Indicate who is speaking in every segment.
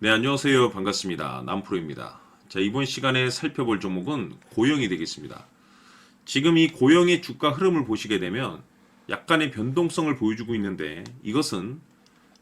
Speaker 1: 네, 안녕하세요. 반갑습니다. 남프로입니다. 자, 이번 시간에 살펴볼 종목은 고영이 되겠습니다. 지금 이 고영의 주가 흐름을 보시게 되면 약간의 변동성을 보여주고 있는데, 이것은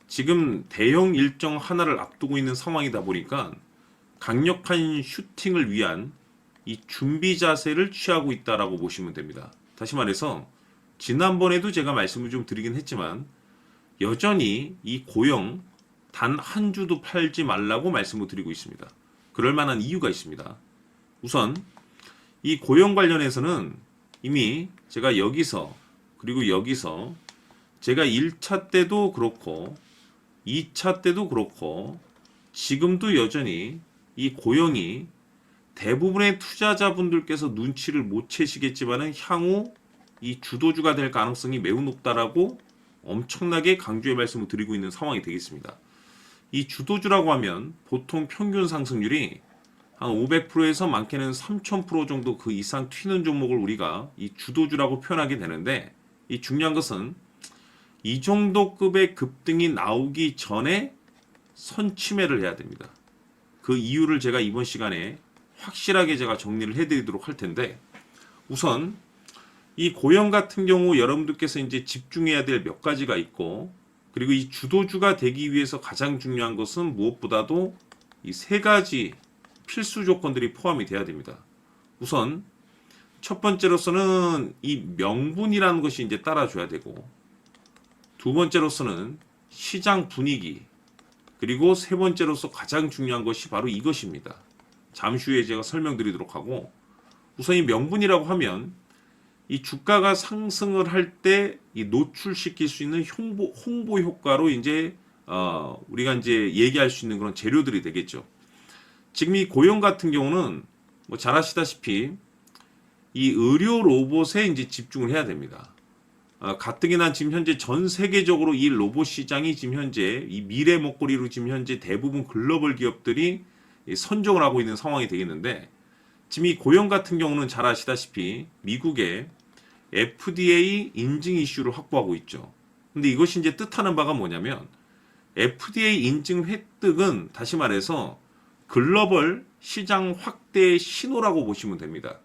Speaker 1: 지금 대형 일정 하나를 앞두고 있는 상황이다 보니까 강력한 슈팅을 위한 이 준비 자세를 취하고 있다라고 보시면 됩니다. 다시 말해서 지난번에도 제가 말씀을 좀 드리긴 했지만, 여전히 이 고영 단 한 주도 팔지 말라고 말씀을 드리고 있습니다. 그럴 만한 이유가 있습니다. 우선 이 고용 관련해서는 이미 제가 여기서 그리고 여기서 제가 1차 때도 그렇고 2차 때도 그렇고 지금도 여전히 이 고용이 대부분의 투자자분들께서 눈치를 못 채시겠지만은 향후 이 주도주가 될 가능성이 매우 높다라고 엄청나게 강조의 말씀을 드리고 있는 상황이 되겠습니다. 이 주도주라고 하면 보통 평균 상승률이 한 500%에서 많게는 3000% 정도 그 이상 튀는 종목을 우리가 이 주도주라고 표현하게 되는데, 이 중요한 것은 이 정도 급의 급등이 나오기 전에 선취매를 해야 됩니다. 그 이유를 제가 이번 시간에 확실하게 제가 정리를 해드리도록 할 텐데, 우선 이 고영 같은 경우 여러분들께서 이제 집중해야 될 몇 가지가 있고, 그리고 이 주도주가 되기 위해서 가장 중요한 것은 무엇보다도 이 세 가지 필수 조건들이 포함이 돼야 됩니다. 우선 첫 번째로서는 이 명분이라는 것이 이제 따라줘야 되고, 두 번째로서는 시장 분위기, 그리고 세 번째로서 가장 중요한 것이 바로 이것입니다. 잠시 후에 제가 설명드리도록 하고, 우선 이 명분이라고 하면 이 주가가 상승을 할 때 이 노출시킬 수 있는 홍보 효과로 이제 우리가 이제 얘기할 수 있는 그런 재료들이 되겠죠. 지금 이 고용 같은 경우는 뭐 잘 아시다시피 이 의료 로봇에 이제 집중을 해야 됩니다. 가뜩이나 지금 현재 전 세계적으로 이 로봇 시장이 지금 현재 이 미래 먹거리로 지금 현재 대부분 글로벌 기업들이 선정을 하고 있는 상황이 되겠는데, 지금 이 고용 같은 경우는 잘 아시다시피 미국의 FDA 인증 이슈를 확보하고 있죠. 근데 이것이 이제 뜻하는 바가 뭐냐면, FDA 인증 획득은 다시 말해서 글로벌 시장 확대의 신호라고 보시면 됩니다.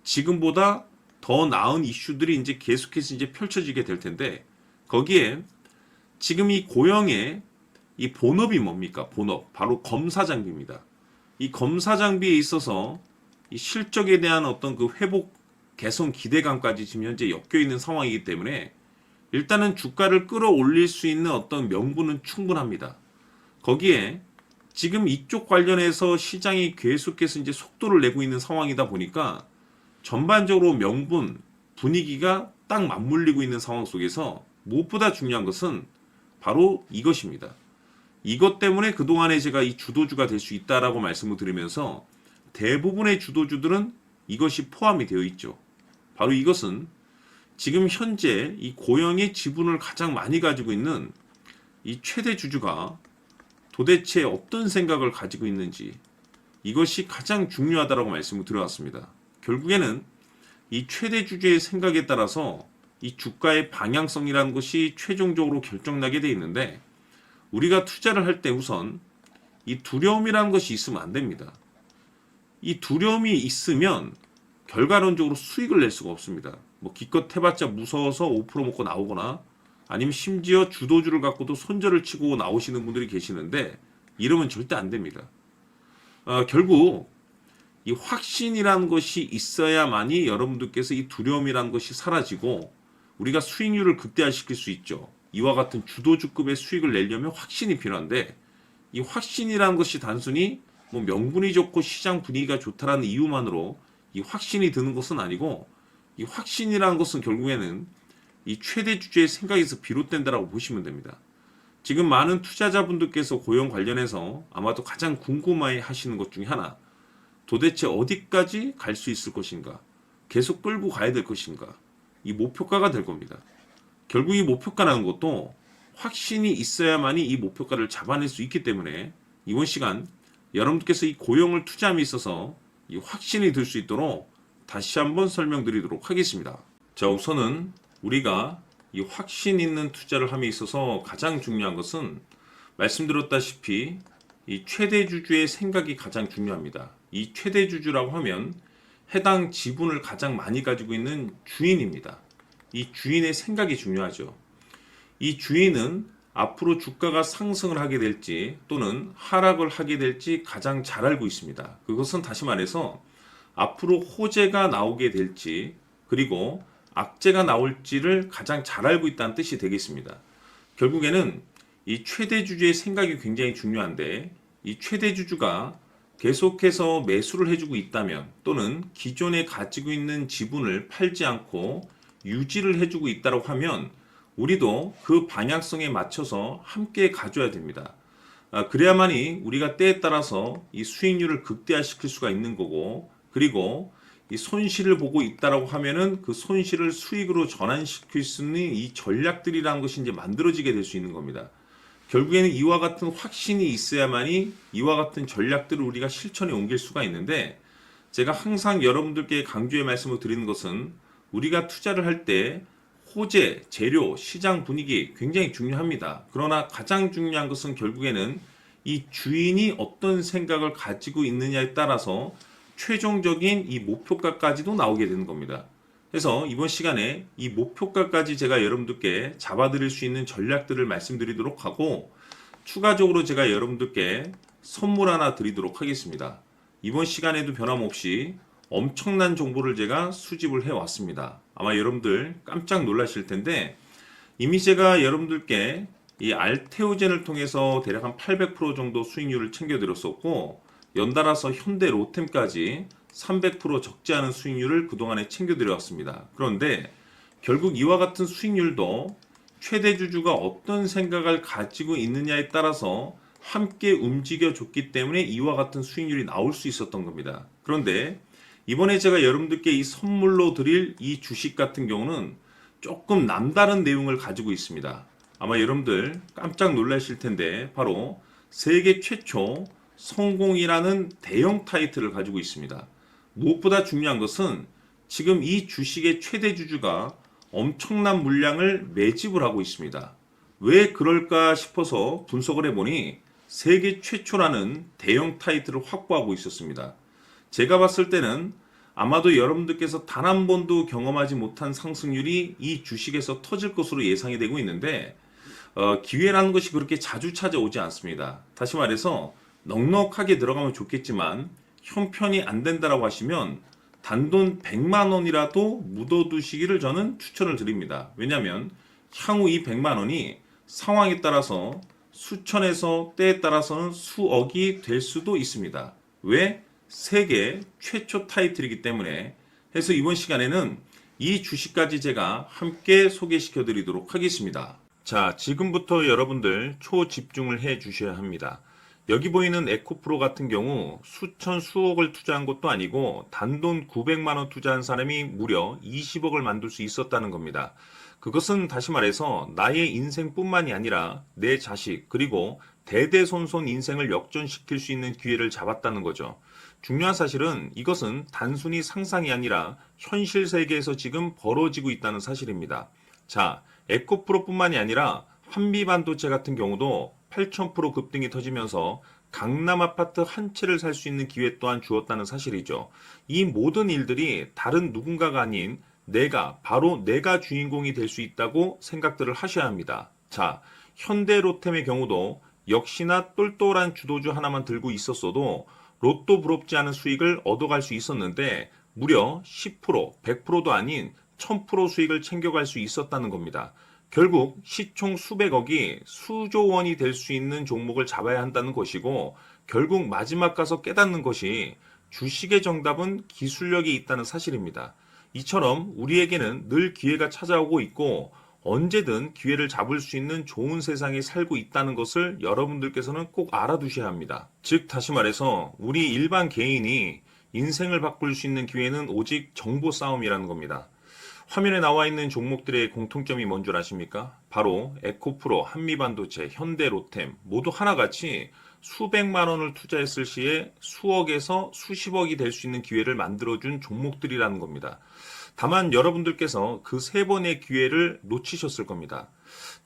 Speaker 1: 지금보다 더 나은 이슈들이 이제 계속해서 이제 펼쳐지게 될 텐데, 거기에 지금 이 고영의 이 본업이 뭡니까? 본업. 바로 검사 장비입니다. 이 검사 장비에 있어서 이 실적에 대한 어떤 그 회복 개선 기대감까지 지금 현재 엮여 있는 상황이기 때문에 일단은 주가를 끌어올릴 수 있는 어떤 명분은 충분합니다. 거기에 지금 이쪽 관련해서 시장이 계속해서 이제 속도를 내고 있는 상황이다 보니까 전반적으로 명분, 분위기가 딱 맞물리고 있는 상황 속에서 무엇보다 중요한 것은 바로 이것입니다. 이것 때문에 그동안에 제가 이 주도주가 될 수 있다라고 말씀을 드리면서 대부분의 주도주들은 이것이 포함이 되어 있죠. 바로 이것은 지금 현재 이 고영의 지분을 가장 많이 가지고 있는 이 최대 주주가 도대체 어떤 생각을 가지고 있는지, 이것이 가장 중요하다라고 말씀을 드려왔습니다. 결국에는 이 최대 주주의 생각에 따라서 이 주가의 방향성이라는 것이 최종적으로 결정나게 되어 있는데, 우리가 투자를 할 때 우선 이 두려움이라는 것이 있으면 안 됩니다. 이 두려움이 있으면 결과론적으로 수익을 낼 수가 없습니다. 뭐 기껏 해봤자 무서워서 5% 먹고 나오거나, 아니면 심지어 주도주를 갖고도 손절을 치고 나오시는 분들이 계시는데, 이러면 절대 안 됩니다. 결국 이 확신이라는 것이 있어야만이 여러분들께서 이 두려움이라는 것이 사라지고 우리가 수익률을 극대화시킬 수 있죠. 이와 같은 주도주급의 수익을 내려면 확신이 필요한데, 이 확신이라는 것이 단순히 뭐 명분이 좋고 시장 분위기가 좋다라는 이유만으로 이 확신이 드는 것은 아니고, 이 확신이라는 것은 결국에는 이 최대 주주의 생각에서 비롯된다라고 보시면 됩니다. 지금 많은 투자자분들께서 고용 관련해서 아마도 가장 궁금해 하시는 것 중에 하나, 도대체 어디까지 갈 수 있을 것인가, 계속 끌고 가야 될 것인가, 이 목표가가 될 겁니다. 결국 이 목표가라는 것도 확신이 있어야만이 이 목표가를 잡아낼 수 있기 때문에 이번 시간 여러분들께서 이 고용을 투자함에 있어서 이 확신이 들 수 있도록 다시 한번 설명드리도록 하겠습니다. 자, 우선은 우리가 이 확신 있는 투자를 함에 있어서 가장 중요한 것은 말씀드렸다시피 이 최대 주주의 생각이 가장 중요합니다. 이 최대 주주라고 하면 해당 지분을 가장 많이 가지고 있는 주인입니다. 이 주인의 생각이 중요하죠. 이 주인은 앞으로 주가가 상승을 하게 될지 또는 하락을 하게 될지 가장 잘 알고 있습니다. 그것은 다시 말해서 앞으로 호재가 나오게 될지 그리고 악재가 나올지를 가장 잘 알고 있다는 뜻이 되겠습니다. 결국에는 이 최대 주주의 생각이 굉장히 중요한데 이 최대 주주가 계속해서 매수를 해주고 있다면 또는 기존에 가지고 있는 지분을 팔지 않고 유지를 해주고 있다고 하면 우리도 그 방향성에 맞춰서 함께 가져야 됩니다. 그래야만이 우리가 때에 따라서 이 수익률을 극대화시킬 수가 있는 거고 그리고 이 손실을 보고 있다라고 하면은 그 손실을 수익으로 전환시킬 수 있는 이 전략들이라는 것이 이제 만들어지게 될 수 있는 겁니다. 결국에는 이와 같은 확신이 있어야만이 이와 같은 전략들을 우리가 실천에 옮길 수가 있는데 제가 항상 여러분들께 강조의 말씀을 드리는 것은 우리가 투자를 할 때 호재, 재료, 시장 분위기 굉장히 중요합니다. 그러나 가장 중요한 것은 결국에는 이 주인이 어떤 생각을 가지고 있느냐에 따라서 최종적인 이 목표가까지도 나오게 되는 겁니다. 그래서 이번 시간에 이 목표가까지 제가 여러분들께 잡아드릴 수 있는 전략들을 말씀드리도록 하고 추가적으로 제가 여러분들께 선물 하나 드리도록 하겠습니다. 이번 시간에도 변함없이 엄청난 정보를 제가 수집을 해왔습니다. 아마 여러분들 깜짝 놀라실 텐데 이미 제가 여러분들께 이 알테오젠을 통해서 대략 한 800% 정도 수익률을 챙겨드렸었고 연달아서 현대 로템까지 300% 적지 않은 수익률을 그동안에 챙겨드려왔습니다. 그런데 결국 이와 같은 수익률도 최대 주주가 어떤 생각을 가지고 있느냐에 따라서 함께 움직여줬기 때문에 이와 같은 수익률이 나올 수 있었던 겁니다. 그런데 이번에 제가 여러분들께 이 선물로 드릴 이 주식 같은 경우는 조금 남다른 내용을 가지고 있습니다. 아마 여러분들 깜짝 놀라실 텐데 바로 세계 최초 성공이라는 대형 타이틀을 가지고 있습니다. 무엇보다 중요한 것은 지금 이 주식의 최대 주주가 엄청난 물량을 매집을 하고 있습니다. 왜 그럴까 싶어서 분석을 해보니 세계 최초라는 대형 타이틀을 확보하고 있었습니다. 제가 봤을 때는 아마도 여러분들께서 단 한 번도 경험하지 못한 상승률이 이 주식에서 터질 것으로 예상이 되고 있는데 기회라는 것이 그렇게 자주 찾아오지 않습니다. 다시 말해서 넉넉하게 들어가면 좋겠지만 형편이 안 된다라고 하시면 단돈 100만 원이라도 묻어두시기를 저는 추천을 드립니다. 왜냐하면 향후 이 100만 원이 상황에 따라서 수천에서 때에 따라서는 수억이 될 수도 있습니다. 왜? 세계 최초 타이틀이기 때문에. 해서 이번 시간에는 이 주식까지 제가 함께 소개시켜 드리도록 하겠습니다. 자, 지금부터 여러분들 초집중을 해 주셔야 합니다. 여기 보이는 에코프로 같은 경우 수천 수억을 투자한 것도 아니고 단돈 900만 원 투자한 사람이 무려 20억을 만들 수 있었다는 겁니다. 그것은 다시 말해서 나의 인생뿐만이 아니라 내 자식 그리고 대대손손 인생을 역전시킬 수 있는 기회를 잡았다는 거죠. 중요한 사실은 이것은 단순히 상상이 아니라 현실 세계에서 지금 벌어지고 있다는 사실입니다. 자, 에코프로뿐만이 아니라 한미반도체 같은 경우도 8,000% 급등이 터지면서 강남 아파트 한 채를 살 수 있는 기회 또한 주었다는 사실이죠. 이 모든 일들이 다른 누군가가 아닌 바로 내가 주인공이 될 수 있다고 생각들을 하셔야 합니다. 자, 현대로템의 경우도 역시나 똘똘한 주도주 하나만 들고 있었어도 로또 부럽지 않은 수익을 얻어갈 수 있었는데 무려 10%, 100%도 아닌 1000% 수익을 챙겨갈 수 있었다는 겁니다. 결국 시총 수백억이 수조 원이 될 수 있는 종목을 잡아야 한다는 것이고 결국 마지막 가서 깨닫는 것이 주식의 정답은 기술력이 있다는 사실입니다. 이처럼 우리에게는 늘 기회가 찾아오고 있고 언제든 기회를 잡을 수 있는 좋은 세상에 살고 있다는 것을 여러분들께서는 꼭 알아두셔야 합니다. 즉 다시 말해서 우리 일반 개인이 인생을 바꿀 수 있는 기회는 오직 정보 싸움이라는 겁니다. 화면에 나와 있는 종목들의 공통점이 뭔 줄 아십니까? 바로 에코프로, 한미반도체, 현대로템 모두 하나같이 수백만 원을 투자했을 시에 수억에서 수십억이 될 수 있는 기회를 만들어준 종목들이라는 겁니다. 다만 여러분들께서 그 세 번의 기회를 놓치셨을 겁니다.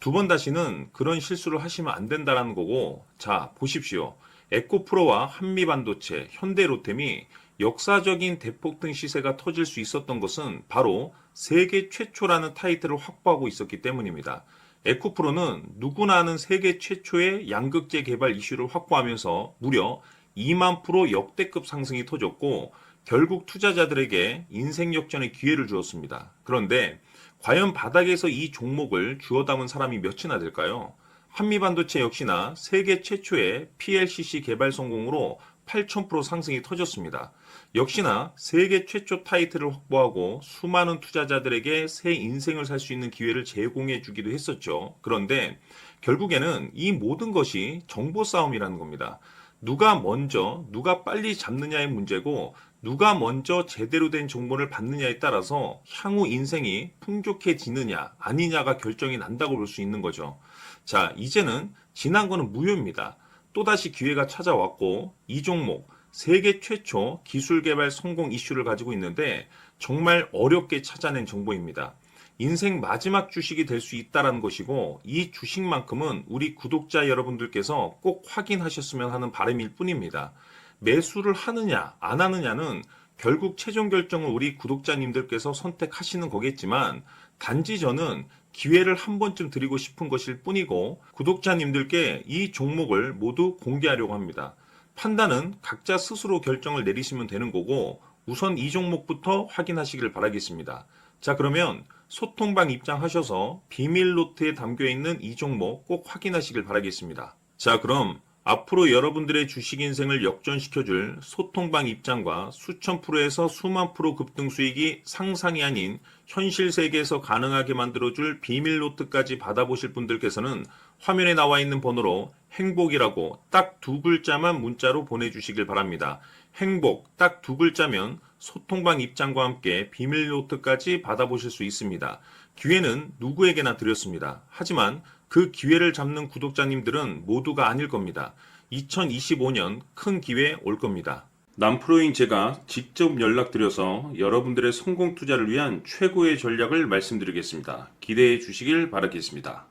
Speaker 1: 두 번 다시는 그런 실수를 하시면 안 된다는 거고 자 보십시오.
Speaker 2: 에코프로와 한미반도체, 현대로템이 역사적인 대폭등 시세가 터질 수 있었던 것은 바로 세계 최초라는 타이틀을 확보하고 있었기 때문입니다. 에코프로는 누구나 아는 세계 최초의 양극재 개발 이슈를 확보하면서 무려 2만 프로 역대급 상승이 터졌고 결국 투자자들에게 인생 역전의 기회를 주었습니다. 그런데 과연 바닥에서 이 종목을 주워 담은 사람이 몇이나 될까요? 한미반도체 역시나 세계 최초의 PLCC 개발 성공으로 8,000% 상승이 터졌습니다. 역시나 세계 최초 타이틀을 확보하고 수많은 투자자들에게 새 인생을 살 수 있는 기회를 제공해 주기도 했었죠. 그런데 결국에는 이 모든 것이 정보 싸움이라는 겁니다. 누가 먼저, 누가 빨리 잡느냐의 문제고, 누가 먼저 제대로 된 정보를 받느냐에 따라서 향후 인생이 풍족해지느냐, 아니냐가 결정이 난다고 볼 수 있는 거죠. 자, 이제는 지난 거는 무효입니다. 또다시 기회가 찾아왔고, 이 종목, 세계 최초 기술 개발 성공 이슈를 가지고 있는데, 정말 어렵게 찾아낸 정보입니다. 인생 마지막 주식이 될 수 있다는 것이고, 이 주식만큼은 우리 구독자 여러분들께서 꼭 확인하셨으면 하는 바람일 뿐입니다. 매수를 하느냐 안 하느냐는 결국 최종 결정을 우리 구독자님들께서 선택하시는 거겠지만, 단지 저는 기회를 한 번쯤 드리고 싶은 것일 뿐이고, 구독자님들께 이 종목을 모두 공개하려고 합니다. 판단은 각자 스스로 결정을 내리시면 되는 거고, 우선 이 종목부터 확인하시길 바라겠습니다. 자, 그러면 소통방 입장하셔서 비밀 노트에 담겨 있는 이 종목 꼭 확인하시길 바라겠습니다. 자, 그럼 앞으로 여러분들의 주식 인생을 역전시켜줄 소통방 입장과 수천 프로에서 수만 프로 급등 수익이 상상이 아닌 현실 세계에서 가능하게 만들어줄 비밀 노트까지 받아보실 분들께서는 화면에 나와 있는 번호로 행복이라고 딱 두 글자만 문자로 보내주시길 바랍니다. 행복 딱 두 글자면 소통방 입장과 함께 비밀 노트까지 받아보실 수 있습니다. 기회는 누구에게나 드렸습니다. 하지만 그 기회를 잡는 구독자님들은 모두가 아닐 겁니다. 2025년 큰 기회 올 겁니다.
Speaker 1: 남프로인 제가 직접 연락드려서 여러분들의 성공 투자를 위한 최고의 전략을 말씀드리겠습니다. 기대해 주시길 바라겠습니다.